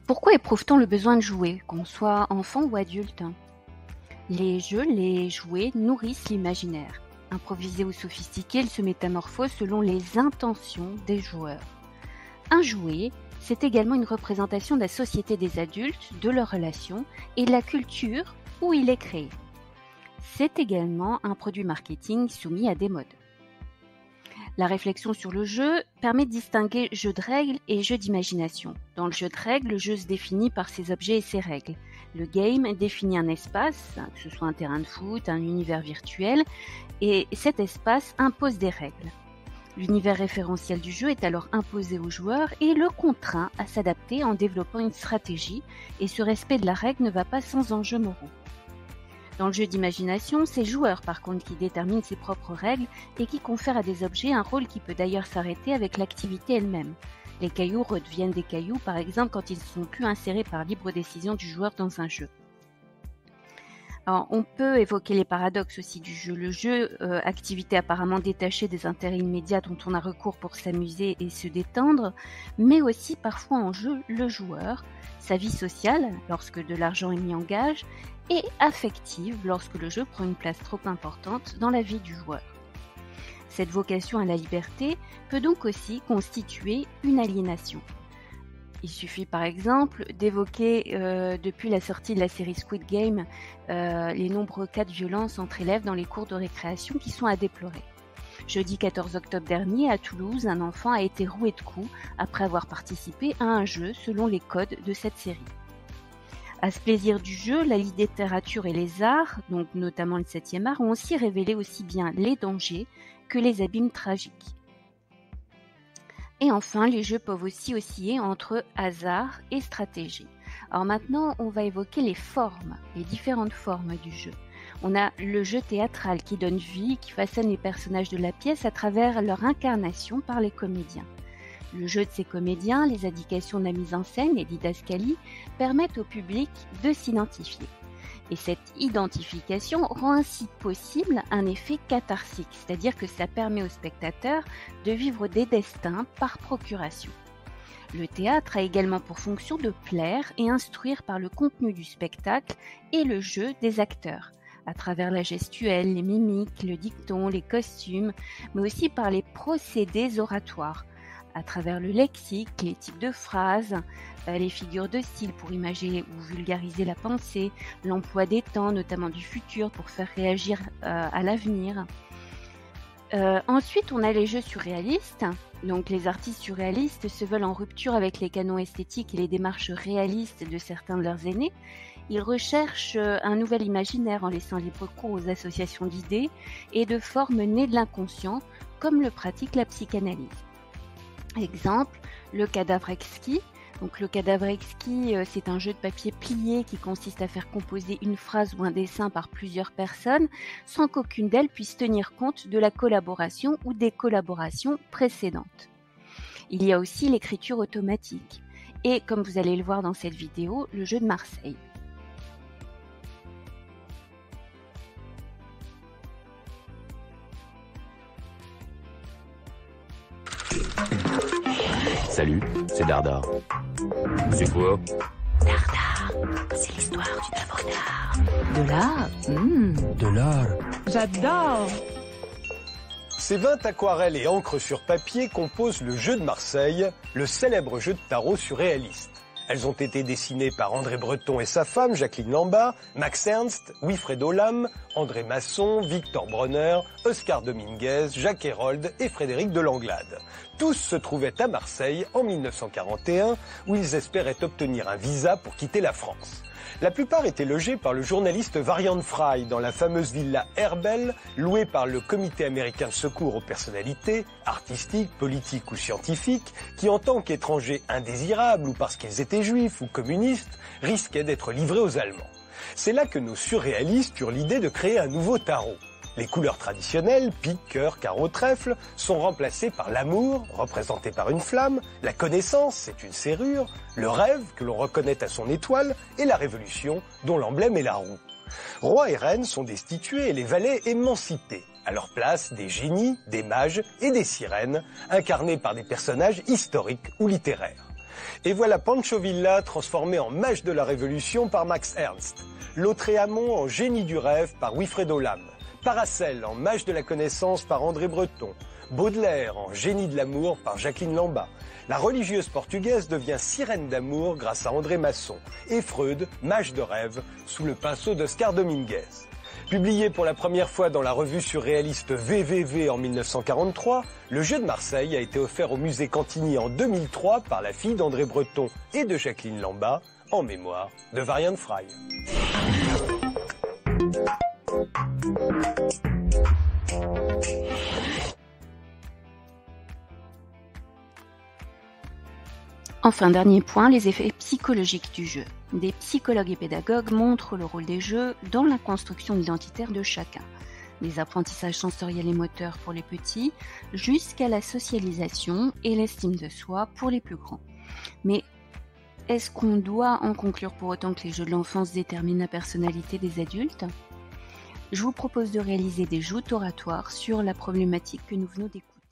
Pourquoi éprouve-t-on le besoin de jouer, qu'on soit enfant ou adulte? Les jeux, les jouets nourrissent l'imaginaire. Improvisés ou sophistiqués, ils se métamorphosent selon les intentions des joueurs. Un jouet, c'est également une représentation de la société des adultes, de leurs relations et de la culture où il est créé. C'est également un produit marketing soumis à des modes. La réflexion sur le jeu permet de distinguer jeu de règles et jeu d'imagination. Dans le jeu de règles, le jeu se définit par ses objets et ses règles. Le game définit un espace, que ce soit un terrain de foot, un univers virtuel, et cet espace impose des règles. L'univers référentiel du jeu est alors imposé aux joueurs et le contraint à s'adapter en développant une stratégie, et ce respect de la règle ne va pas sans enjeux moraux. Dans le jeu d'imagination, c'est le joueur par contre qui détermine ses propres règles et qui confère à des objets un rôle qui peut d'ailleurs s'arrêter avec l'activité elle-même. Les cailloux redeviennent des cailloux par exemple quand ils ne sont plus insérés par libre décision du joueur dans un jeu. Alors, on peut évoquer les paradoxes aussi du jeu. Le jeu, activité apparemment détachée des intérêts immédiats dont on a recours pour s'amuser et se détendre, mais aussi parfois en jeu le joueur, sa vie sociale lorsque de l'argent est mis en gage, et affective lorsque le jeu prend une place trop importante dans la vie du joueur. Cette vocation à la liberté peut donc aussi constituer une aliénation. Il suffit par exemple d'évoquer depuis la sortie de la série Squid Game les nombreux cas de violence entre élèves dans les cours de récréation qui sont à déplorer. Jeudi 14 octobre dernier, à Toulouse, un enfant a été roué de coups après avoir participé à un jeu selon les codes de cette série. À ce plaisir du jeu, la littérature et les arts, donc notamment le 7e art, ont aussi révélé aussi bien les dangers que les abîmes tragiques. Et enfin, les jeux peuvent aussi osciller entre hasard et stratégie. Alors maintenant, on va évoquer les formes, les différentes formes du jeu. On a le jeu théâtral qui donne vie, qui façonne les personnages de la pièce à travers leur incarnation par les comédiens. Le jeu de ces comédiens, les indications de la mise en scène et didascalie permettent au public de s'identifier. Et cette identification rend ainsi possible un effet catharsique, c'est-à-dire que ça permet aux spectateurs de vivre des destins par procuration. Le théâtre a également pour fonction de plaire et instruire par le contenu du spectacle et le jeu des acteurs, à travers la gestuelle, les mimiques, le dicton, les costumes, mais aussi par les procédés oratoires, à travers le lexique, les types de phrases, les figures de style pour imager ou vulgariser la pensée, l'emploi des temps, notamment du futur, pour faire réagir à l'avenir. Ensuite, on a les jeux surréalistes. Donc, les artistes surréalistes se veulent en rupture avec les canons esthétiques et les démarches réalistes de certains de leurs aînés. Ils recherchent un nouvel imaginaire en laissant libre cours aux associations d'idées et de formes nées de l'inconscient, comme le pratique la psychanalyse. Exemple, le cadavre exquis. Donc le cadavre exquis, c'est un jeu de papier plié qui consiste à faire composer une phrase ou un dessin par plusieurs personnes sans qu'aucune d'elles puisse tenir compte de la collaboration ou des collaborations précédentes. Il y a aussi l'écriture automatique et, comme vous allez le voir dans cette vidéo, le jeu de Marseille. Salut, c'est Dardar. C'est quoi? Dardar, c'est l'histoire d'une œuvre d'art. De l'art? De l'art. J'adore! Ces 20 aquarelles et encres sur papier composent le jeu de Marseille, le célèbre jeu de tarot surréaliste. Elles ont été dessinées par André Breton et sa femme, Jacqueline Lambert, Max Ernst, Wilfred Olam, André Masson, Victor Bronner, Oscar Dominguez, Jacques Hérold et Frédéric de Langlade. Tous se trouvaient à Marseille en 1941, où ils espéraient obtenir un visa pour quitter la France. La plupart étaient logés par le journaliste Varian Fry dans la fameuse villa Herbel, louée par le Comité américain de secours aux personnalités, artistiques, politiques ou scientifiques, qui en tant qu'étrangers indésirables ou parce qu'ils étaient juifs ou communistes, risquaient d'être livrés aux Allemands. C'est là que nos surréalistes eurent l'idée de créer un nouveau tarot. Les couleurs traditionnelles, pique, cœur, carreau, trèfle, sont remplacées par l'amour, représenté par une flamme, la connaissance, c'est une serrure, le rêve, que l'on reconnaît à son étoile, et la révolution, dont l'emblème est la roue. Rois et reines sont destitués et les valets émancipés. À leur place, des génies, des mages et des sirènes, incarnés par des personnages historiques ou littéraires. Et voilà Pancho Villa transformé en mage de la Révolution par Max Ernst, Lautréamont en génie du rêve par Wilfredo Lam, Paracel en mage de la connaissance par André Breton, Baudelaire en génie de l'amour par Jacqueline Lamba. La religieuse portugaise devient sirène d'amour grâce à André Masson et Freud, mage de rêve, sous le pinceau d'Oscar Dominguez. Publié pour la première fois dans la revue surréaliste VVV en 1943, le jeu de Marseille a été offert au musée Cantigny en 2003 par la fille d'André Breton et de Jacqueline Lamba, en mémoire de Varian Fry. Enfin, dernier point, les effets psychologiques du jeu. Des psychologues et pédagogues montrent le rôle des jeux dans la construction identitaire de chacun. Des apprentissages sensoriels et moteurs pour les petits, jusqu'à la socialisation et l'estime de soi pour les plus grands. Mais est-ce qu'on doit en conclure pour autant que les jeux de l'enfance déterminent la personnalité des adultes ? Je vous propose de réaliser des joutes oratoires sur la problématique que nous venons d'écouter.